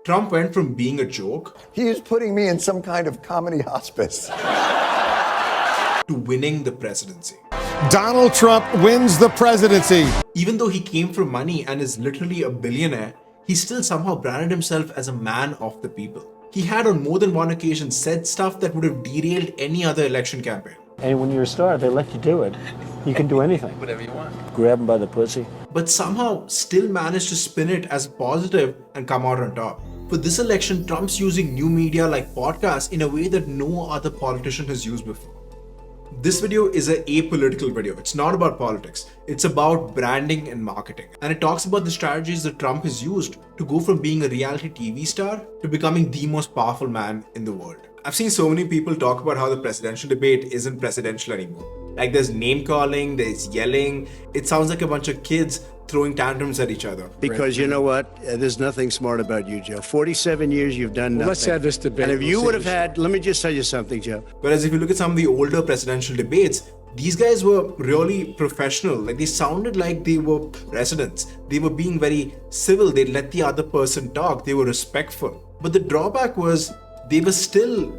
Trump went from being a joke He is putting me in some kind of comedy hospice to winning the presidency. Donald Trump wins the presidency. Even though he came from money and is literally a billionaire, he still somehow branded himself as a man of the people. He had on more than one occasion said stuff that would have derailed any other election campaign. And when you're a star, they let you do it. You can do anything. Whatever you want. Grab them by the pussy. But somehow still managed to spin it as positive and come out on top. For this election, Trump's using new media like podcasts in a way that no other politician has used before. This video is an apolitical video. It's not about politics. It's about branding and marketing. And it talks about the strategies that Trump has used to go from being a reality TV star to becoming the most powerful man in the world. I've seen so many people talk about how the presidential debate isn't presidential anymore. Like there's name calling, there's yelling. It sounds like a bunch of kids throwing tantrums at each other. Because you know what? There's nothing smart about you, Joe. 47 years you've done nothing. Let's have this debate. And if you would have had, let me just tell you something, Joe. Whereas if you look at some of the older presidential debates, these guys were really professional. Like they sounded like they were presidents. They were being very civil. They let the other person talk. They were respectful. But the drawback was they were still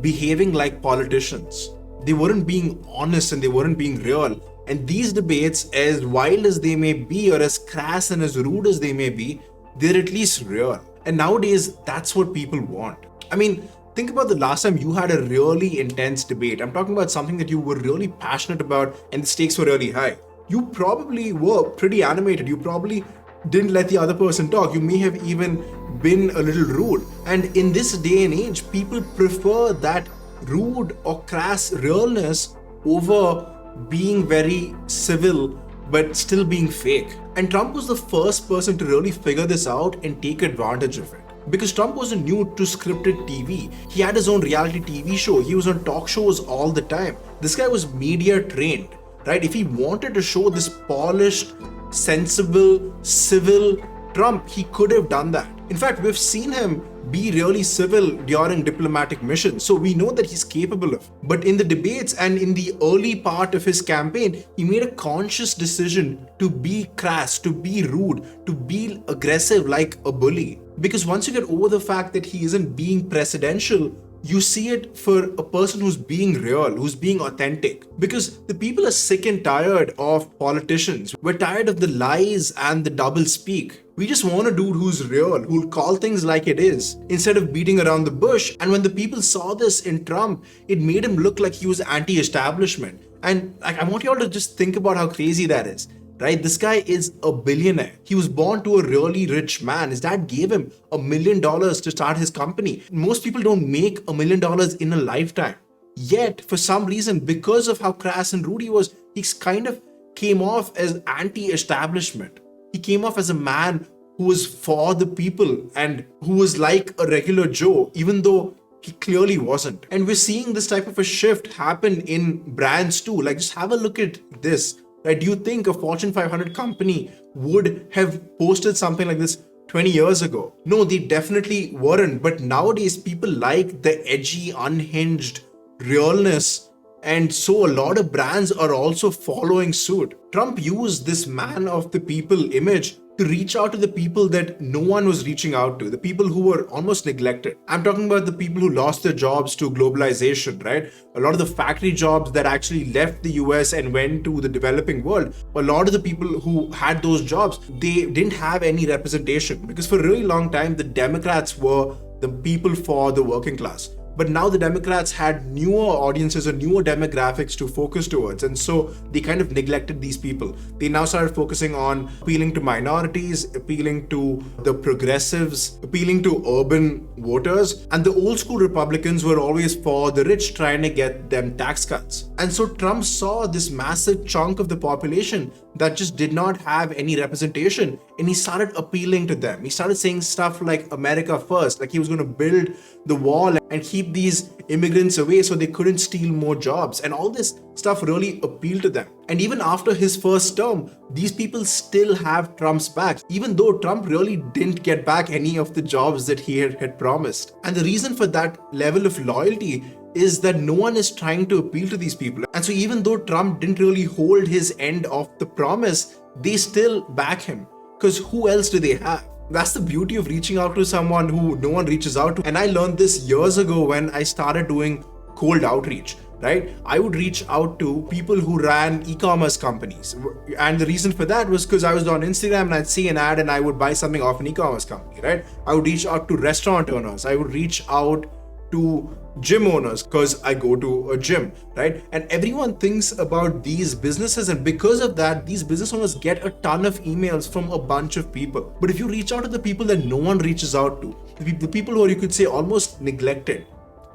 behaving like politicians. They weren't being honest and they weren't being real. And these debates, as wild as they may be or as crass and as rude as they may be, they're at least real. And nowadays, that's what people want. I mean, think about the last time you had a really intense debate. I'm talking about something that you were really passionate about and the stakes were really high. You probably were pretty animated. You probably didn't let the other person talk. You may have even been a little rude. And in this day and age, people prefer that rude or crass realness over being very civil but still being fake. And Trump was the first person to really figure this out and take advantage of it. Because Trump wasn't new to scripted TV. He had his own reality TV show. He was on talk shows all the time. This guy was media trained, right? If he wanted to show this polished, sensible, civil Trump, he could have done that. In fact, we've seen him be really civil during diplomatic missions, so we know that he's capable of. But in the debates and in the early part of his campaign, he made a conscious decision to be crass, to be rude, to be aggressive like a bully. Because once you get over the fact that he isn't being presidential, you see it for a person who's being real, who's being authentic. Because the people are sick and tired of politicians. We're tired of the lies and the double speak. We just want a dude who's real, who'll call things like it is, instead of beating around the bush. And when the people saw this in Trump, it made him look like he was anti-establishment. And I want you all to just think about how crazy that is. Right? This guy is a billionaire. He was born to a really rich man. His dad gave him $1 million to start his company. Most people don't make $1 million in a lifetime. Yet, for some reason, because of how crass and rude he was, he kind of came off as anti-establishment. He came off as a man who was for the people and who was like a regular Joe, even though he clearly wasn't. And we're seeing this type of a shift happen in brands too. Like, just have a look at this. Right? Do you think a Fortune 500 company would have posted something like this 20 years ago? No, they definitely weren't. But nowadays, people like the edgy, unhinged realness. And so a lot of brands are also following suit. Trump used this man of the people image to reach out to the people that no one was reaching out to, the people who were almost neglected. I'm talking about the people who lost their jobs to globalization, right? A lot of the factory jobs that actually left the US and went to the developing world. A lot of the people who had those jobs, they didn't have any representation because for a really long time, the Democrats were the people for the working class. But now the Democrats had newer audiences or newer demographics to focus towards. And so they kind of neglected these people. They now started focusing on appealing to minorities, appealing to the progressives, appealing to urban voters. And the old school Republicans were always for the rich, trying to get them tax cuts. And so Trump saw this massive chunk of the population that just did not have any representation. And he started appealing to them. He started saying stuff like America first, like he was going to build the wall and keep these immigrants away so they couldn't steal more jobs. And all this stuff really appealed to them. And even after his first term, these people still have Trump's back, even though Trump really didn't get back any of the jobs that he had promised. And the reason for that level of loyalty is that no one is trying to appeal to these people. And so even though Trump didn't really hold his end of the promise, they still back him. Because who else do they have? That's the beauty of reaching out to someone who no one reaches out to. And I learned this years ago when I started doing cold outreach, right? I would reach out to people who ran e-commerce companies. And the reason for that was because I was on Instagram and I'd see an ad and I would buy something off an e-commerce company, right? I would reach out to restaurant owners. I would reach out to gym owners because I go to a gym, right? And everyone thinks about these businesses, and because of that, these business owners get a ton of emails from a bunch of people. But if you reach out to the people that no one reaches out to, the people who are, you could say, almost neglected,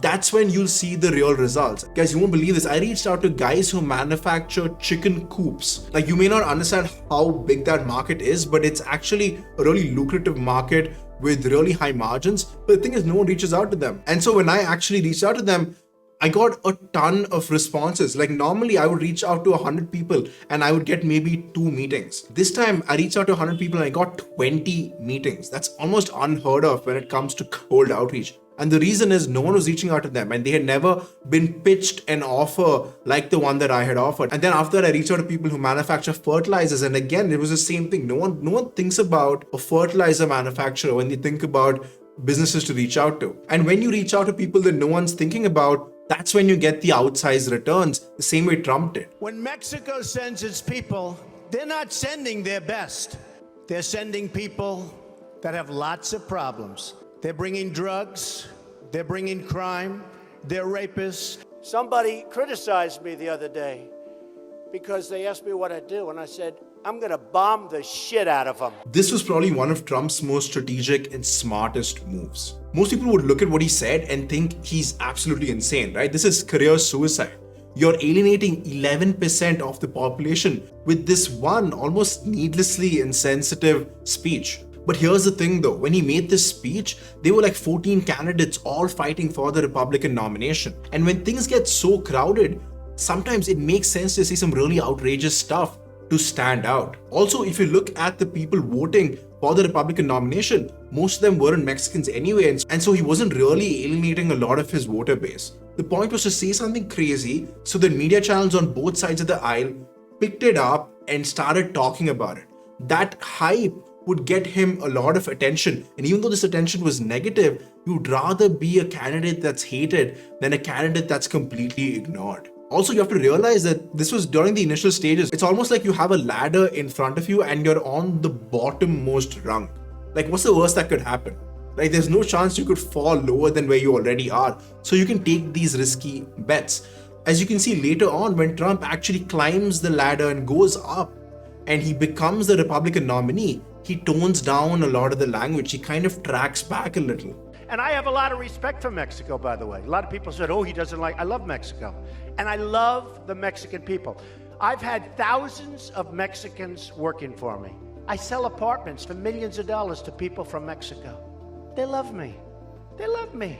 that's when you'll see the real results. Guys, you won't believe this. I reached out to guys who manufacture chicken coops. Like, you may not understand how big that market is, but it's actually a really lucrative market with really high margins. But the thing is, no one reaches out to them. And so when I actually reached out to them, I got a ton of responses. Like, normally I would reach out to 100 people and I would get maybe 2 meetings. This time I reached out to 100 people and I got 20 meetings. That's almost unheard of when it comes to cold outreach. And the reason is no one was reaching out to them and they had never been pitched an offer like the one that I had offered. And then after that, I reached out to people who manufacture fertilizers. And again, it was the same thing. No one thinks about a fertilizer manufacturer when they think about businesses to reach out to. And when you reach out to people that no one's thinking about, that's when you get the outsized returns, the same way Trump did. When Mexico sends its people, they're not sending their best. They're sending people that have lots of problems. They're bringing drugs, they're bringing crime, they're rapists. Somebody criticized me the other day because they asked me what I do, and I said, I'm gonna bomb the shit out of them. This was probably one of Trump's most strategic and smartest moves. Most people would look at what he said and think he's absolutely insane, right? This is career suicide. You're alienating 11% of the population with this one almost needlessly insensitive speech. But here's the thing though, when he made this speech, there were like 14 candidates all fighting for the Republican nomination. And when things get so crowded, sometimes it makes sense to say some really outrageous stuff to stand out. Also, if you look at the people voting for the Republican nomination, most of them weren't Mexicans anyway, and so he wasn't really alienating a lot of his voter base. The point was to say something crazy so that media channels on both sides of the aisle picked it up and started talking about it. That hype would get him a lot of attention, and even though this attention was negative, you'd rather be a candidate that's hated than a candidate that's completely ignored. Also, you have to realize that this was during the initial stages. It's almost like you have a ladder in front of you and you're on the bottommost rung. Like, what's the worst that could happen? Like, there's no chance you could fall lower than where you already are. So you can take these risky bets. As you can see later on, when Trump actually climbs the ladder and goes up and he becomes the Republican nominee, he tones down a lot of the language. He kind of tracks back a little. And I have a lot of respect for Mexico, by the way. A lot of people said, oh, he doesn't like, I love Mexico. And I love the Mexican people. I've had thousands of Mexicans working for me. I sell apartments for millions of dollars to people from Mexico. They love me. They love me.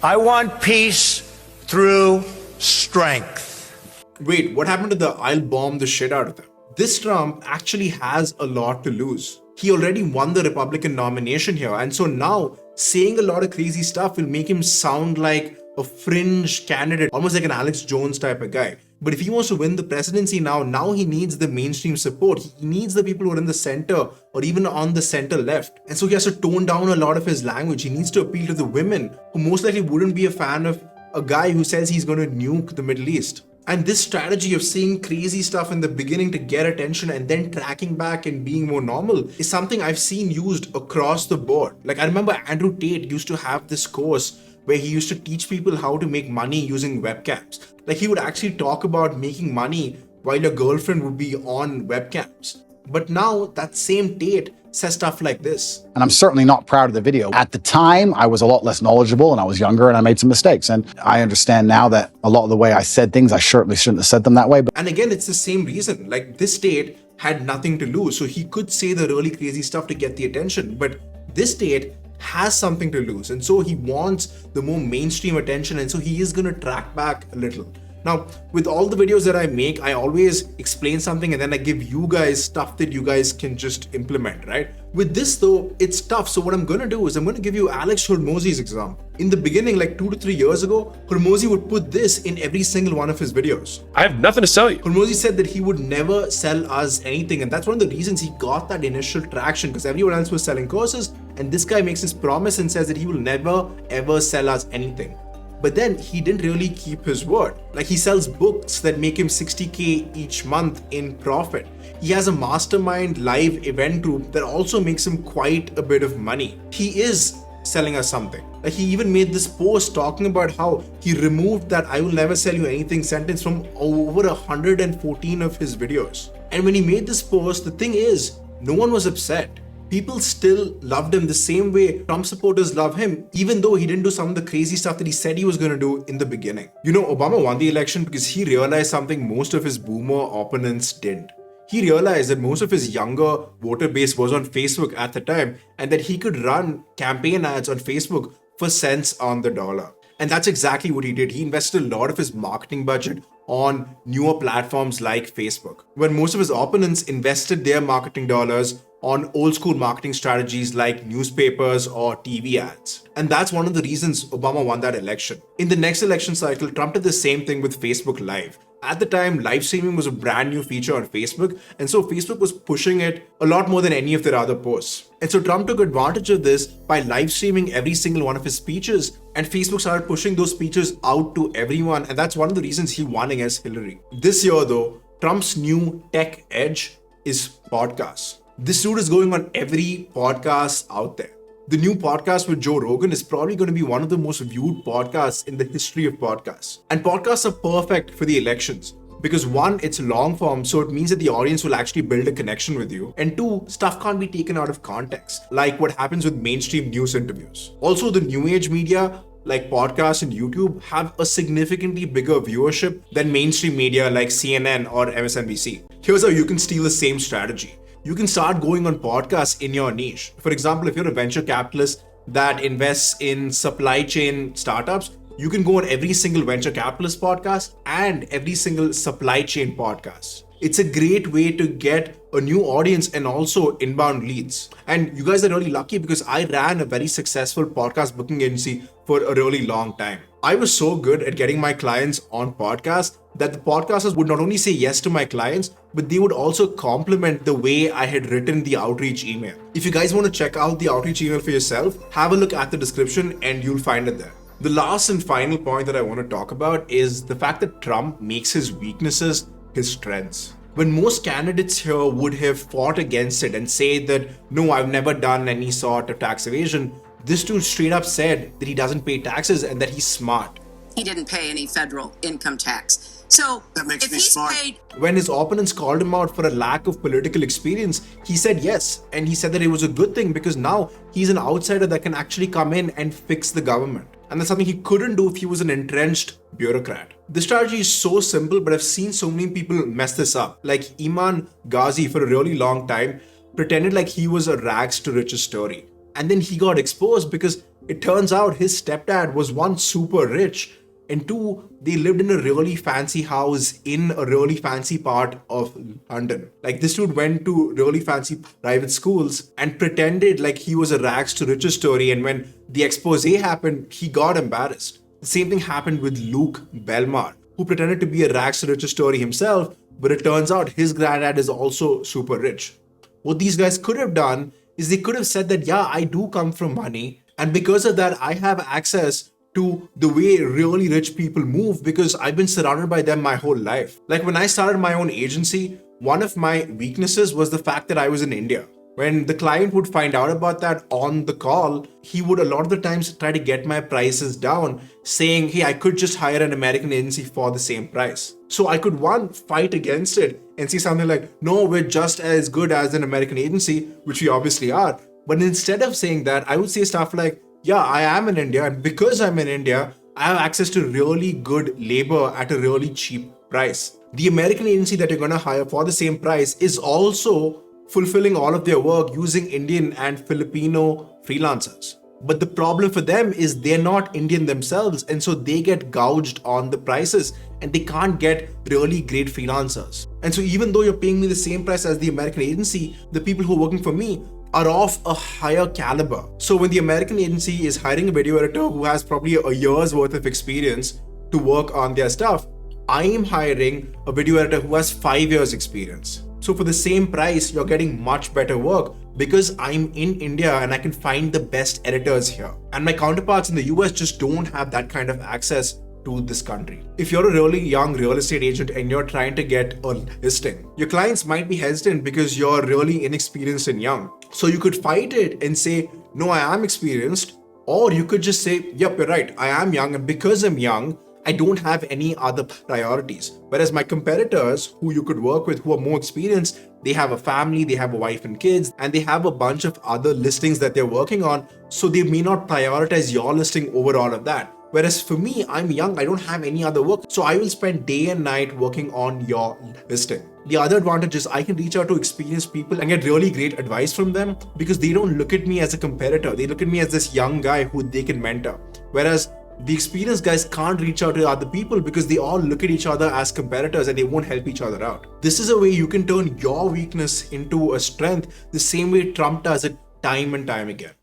I want peace through strength. Wait, what happened to the I'll bomb the shit out of them? This Trump actually has a lot to lose. He already won the Republican nomination here, and so now saying a lot of crazy stuff will make him sound like a fringe candidate, almost like an Alex Jones type of guy. But if he wants to win the presidency now he needs the mainstream support. He needs the people who are in the center or even on the center left. And so he has to tone down a lot of his language. He needs to appeal to the women who most likely wouldn't be a fan of a guy who says he's going to nuke the Middle East. And this strategy of saying crazy stuff in the beginning to get attention and then tracking back and being more normal is something I've seen used across the board. Like, I remember Andrew Tate used to have this course where he used to teach people how to make money using webcams. Like, he would actually talk about making money while your girlfriend would be on webcams. But now that same Tate says stuff like this. And I'm certainly not proud of the video. At the time, I was a lot less knowledgeable and I was younger and I made some mistakes. And I understand now that a lot of the way I said things, I certainly shouldn't have said them that way. And again, it's the same reason. Like, this Tate had nothing to lose. So he could say the really crazy stuff to get the attention. But this Tate has something to lose. And so he wants the more mainstream attention. And so he is going to track back a little. Now, with all the videos that I make, I always explain something and then I give you guys stuff that you guys can just implement, right? With this though, it's tough. So what I'm gonna do is I'm gonna give you Alex Hormozi's example. In the beginning, like 2 to 3 years ago, Hormozi would put this in every single one of his videos. I have nothing to sell you. Hormozi said that he would never sell us anything, and that's one of the reasons he got that initial traction, because everyone else was selling courses, and this guy makes his promise and says that he will never ever sell us anything. But then he didn't really keep his word. Like, he sells books that make him 60K each month in profit. He has a mastermind live event group that also makes him quite a bit of money. He is selling us something. Like, he even made this post talking about how he removed that "I will never sell you anything" sentence from over 114 of his videos. And when he made this post, the thing is, no one was upset. People still loved him the same way Trump supporters love him, even though he didn't do some of the crazy stuff that he said he was going to do in the beginning. You know, Obama won the election because he realized something most of his boomer opponents didn't. He realized that most of his younger voter base was on Facebook at the time, and that he could run campaign ads on Facebook for cents on the dollar. And that's exactly what he did. He invested a lot of his marketing budget on newer platforms like Facebook, when most of his opponents invested their marketing dollars on old school marketing strategies like newspapers or TV ads. And that's one of the reasons Obama won that election. In the next election cycle, Trump did the same thing with Facebook Live. At the time, live streaming was a brand new feature on Facebook, and so Facebook was pushing it a lot more than any of their other posts. And so Trump took advantage of this by live streaming every single one of his speeches, and Facebook started pushing those speeches out to everyone, and that's one of the reasons he won against Hillary. This year though, Trump's new tech edge is podcasts. This dude is going on every podcast out there. The new podcast with Joe Rogan is probably going to be one of the most viewed podcasts in the history of podcasts. And podcasts are perfect for the elections because one, it's long form, so it means that the audience will actually build a connection with you. And two, stuff can't be taken out of context, like what happens with mainstream news interviews. Also, the new age media like podcasts and YouTube have a significantly bigger viewership than mainstream media like CNN or MSNBC. Here's how you can steal the same strategy. You can start going on podcasts in your niche. For example, if you're a venture capitalist that invests in supply chain startups, you can go on every single venture capitalist podcast and every single supply chain podcast. It's a great way to get a new audience and also inbound leads. And you guys are really lucky because I ran a very successful podcast booking agency for a really long time. I was so good at getting my clients on podcasts that the podcasters would not only say yes to my clients, but they would also compliment the way I had written the outreach email. If you guys want to check out the outreach email for yourself, have a look at the description and you'll find it there. The last and final point that I want to talk about is the fact that Trump makes his weaknesses his strengths. When most candidates here would have fought against it and say that, no, I've never done any sort of tax evasion, this dude straight up said that he doesn't pay taxes and that he's smart. He didn't pay any federal income tax. So that makes if me he's smart. paid, when his opponents called him out for a lack of political experience, he said yes. And he said that it was a good thing because now he's an outsider that can actually come in and fix the government. And that's something he couldn't do if he was an entrenched bureaucrat. The strategy is so simple, but I've seen so many people mess this up. Like Iman Ghazi, for a really long time, pretended like he was a rags to riches story. And then he got exposed because it turns out his stepdad was one, super rich, and two, they lived in a really fancy house in a really fancy part of London. Like, this dude went to really fancy private schools and pretended like he was a rags to riches story. And when the expose happened, he got embarrassed. The same thing happened with Luke Belmar, who pretended to be a rags to riches story himself, but it turns out his granddad is also super rich. What these guys could have done is they could have said that, yeah, I do come from money, and because of that, I have access to the way really rich people move because I've been surrounded by them my whole life. Like, when I started my own agency, one of my weaknesses was the fact that I was in India. When the client would find out about that on the call, he would a lot of the times try to get my prices down, saying, hey, I could just hire an American agency for the same price. So I could, one, fight against it and say something like, no, we're just as good as an American agency, which we obviously are. But instead of saying that, I would say stuff like, yeah, I am in India, and because I'm in India, I have access to really good labor at a really cheap price. The American agency that you're going to hire for the same price is also fulfilling all of their work using Indian and Filipino freelancers. But the problem for them is they're not Indian themselves, and so they get gouged on the prices and they can't get really great freelancers. And so even though you're paying me the same price as the American agency, the people who are working for me are of a higher caliber. So when the American agency is hiring a video editor who has probably a year's worth of experience to work on their stuff, I am hiring a video editor who has 5 years experience. So for the same price, you're getting much better work because I'm in India and I can find the best editors here. And my counterparts in the US just don't have that kind of access to this country. If you're a really young real estate agent and you're trying to get a listing, your clients might be hesitant because you're really inexperienced and young. So you could fight it and say, no, I am experienced. Or you could just say, yep, you're right, I am young, and because I'm young, I don't have any other priorities. Whereas my competitors who you could work with who are more experienced, they have a family, they have a wife and kids, and they have a bunch of other listings that they're working on. So they may not prioritize your listing over all of that. Whereas for me, I'm young, I don't have any other work. So I will spend day and night working on your listing. The other advantage is I can reach out to experienced people and get really great advice from them because they don't look at me as a competitor. They look at me as this young guy who they can mentor. Whereas the experienced guys can't reach out to other people because they all look at each other as competitors and they won't help each other out. This is a way you can turn your weakness into a strength the same way Trump does it time and time again.